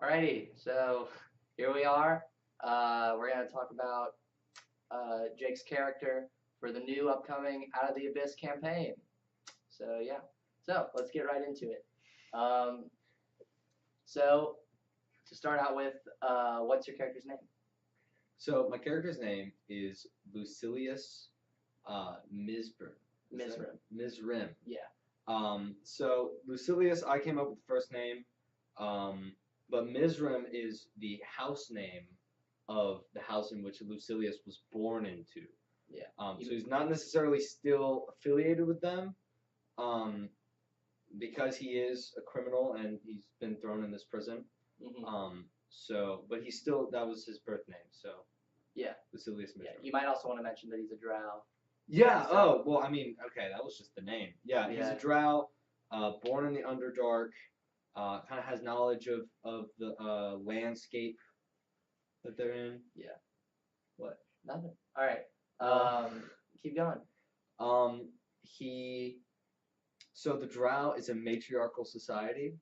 Alrighty, so here we are. We're going to talk about Jake's character for the new upcoming Out of the Abyss campaign. So yeah, so let's get right into it. Um, so to start out with, what's your character's name? So my character's name is Lucillius Mizzrym. Mizzrym. Yeah. So Lucillius, I came up with the first name, but Mizzrym is the house name of the house in which Lucillius was born into. Yeah. So he's not necessarily still affiliated with them, um, because he is a criminal and he's been thrown in this prison. But he's still, that was his birth name. So yeah, Lucillius Mizzrym. Yeah. You might also want to mention that he's a drow. Yeah. So, oh well, I mean, okay, that was just the name. Yeah, he's a drow, born in the Underdark. Kind of has knowledge of the landscape that they're in. Yeah. What? Nothing. All right. Keep going. So the drow is a matriarchal society,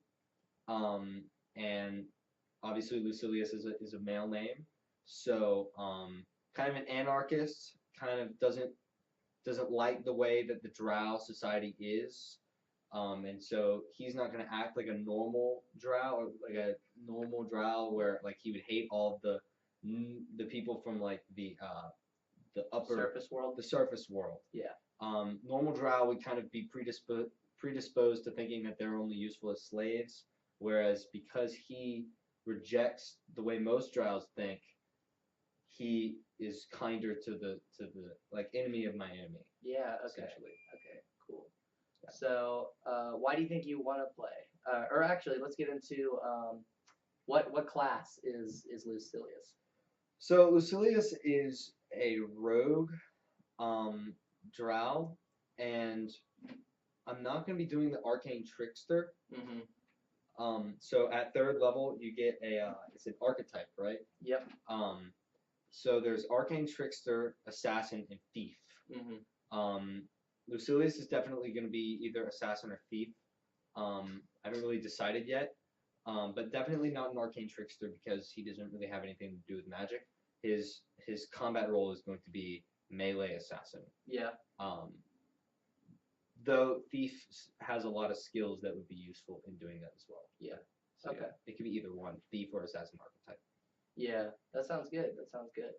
and obviously Lucilius is a male name. So kind of an anarchist. Kind of doesn't like the way that the drow society is. And so he's not going to act like a normal drow, or like a normal drow where like he would hate all of the people from like the upper surface world. The surface world. Yeah. Normal drow would kind of be predisposed to thinking that they're only useful as slaves, whereas because he rejects the way most drows think, he is kinder to the like enemy of my enemy. Yeah. Okay. Essentially. Okay. Cool. Yeah. So, why do you think you want to play? Or actually, let's get into what class is Lucillius? So Lucillius is a rogue, drow, and I'm not going to be doing the arcane trickster. So at third level, you get it's an archetype, right? Yep. So there's arcane trickster, assassin, and thief. Lucilius is definitely going to be either assassin or thief. I haven't really decided yet, but definitely not an arcane trickster because he doesn't really have anything to do with magic. His combat role is going to be melee assassin. Yeah. Though thief has a lot of skills that would be useful in doing that as well. Yeah. So okay. Yeah, it could be either one, thief or assassin archetype. Yeah, that sounds good. That sounds good.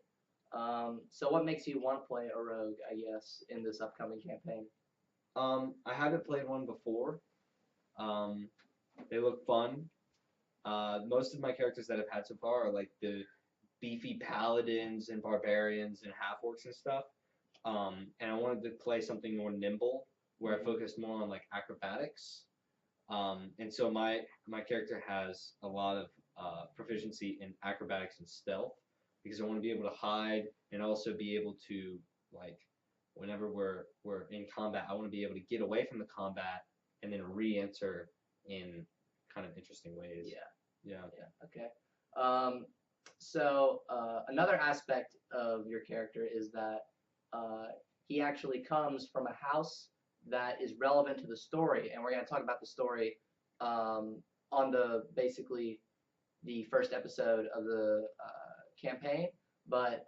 So what makes you want to play a rogue, I guess, in this upcoming campaign? I haven't played one before. They look fun. Most of my characters that I've had so far are like the beefy paladins and barbarians and half-orcs and stuff. And I wanted to play something more nimble, where I focused more on like acrobatics. And so my character has a lot of proficiency in acrobatics and stealth, because I want to be able to hide and also be able to, like, whenever we're in combat, I want to be able to get away from the combat and then re-enter in kind of interesting ways. Yeah. Okay. So another aspect of your character is that he actually comes from a house that is relevant to the story, and we're going to talk about the story on basically the first episode of the campaign. But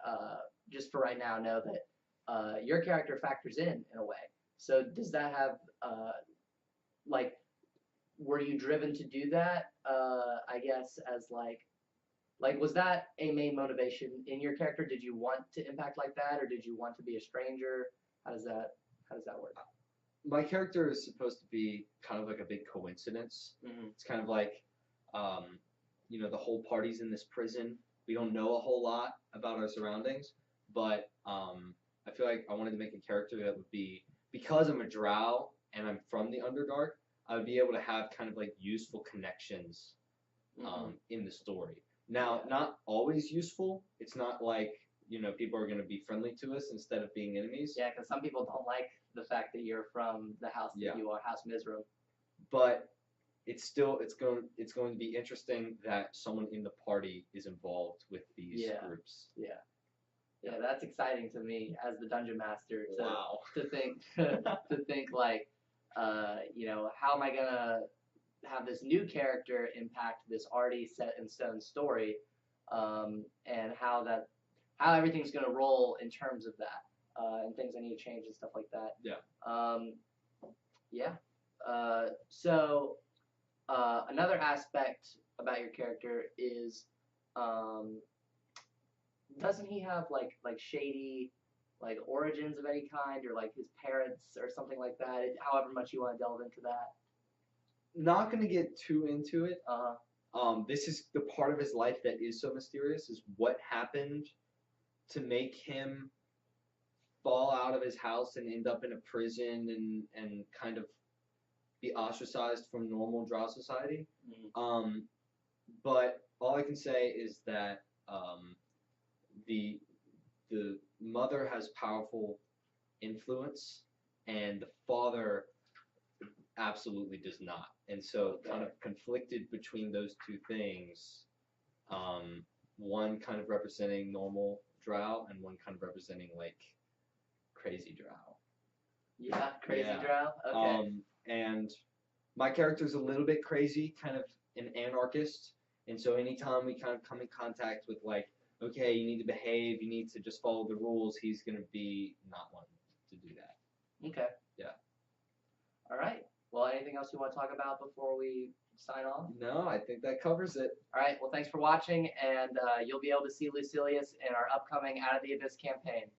just for right now, know that your character factors in a way. So does that have like, were you driven to do that? I guess as like was that a main motivation in your character? Did you want to impact like that, or did you want to be a stranger? How does that work? My character is supposed to be kind of like a big coincidence. It's kind of like, the whole party's in this prison. We don't know a whole lot about our surroundings, but I feel like I wanted to make a character that would be, because I'm a drow and I'm from the Underdark, I would be able to have kind of like useful connections in the story. Now, not always useful. It's not like, people are going to be friendly to us instead of being enemies. Yeah, because some people don't like the fact that you're from the house that you are, House Mizzrym. But it's going to be interesting that someone in the party is involved with these groups. Yeah, that's exciting to me as the dungeon master Wow. to think like, how am I gonna have this new character impact this already set in stone story, and how everything's gonna roll in terms of that, and things I need to change and stuff like that. Yeah. Yeah. Another aspect about your character is, doesn't he have like shady like origins of any kind, or like his parents or something like that? However much you want to delve into that. Not gonna get too into it. Uh, This is the part of his life that is so mysterious, is what happened to make him fall out of his house and end up in a prison and kind of be ostracized from normal Drow society. mm, But all I can say is that the the mother has powerful influence, and the father absolutely does not. And so, kind of conflicted between those two things, one kind of representing normal Drow, and one kind of representing like crazy Drow. yeah, crazy Yeah. Drow. Okay. And my character's a little bit crazy, kind of an anarchist, and so anytime we kind of come in contact with like, okay, you need to behave, you need to just follow the rules, he's gonna be not one to do that. Okay. Yeah. All right. Well, anything else you want to talk about before we sign off? No, I think that covers it. All right. Well, thanks for watching, and you'll be able to see Lucillius in our upcoming Out of the Abyss campaign.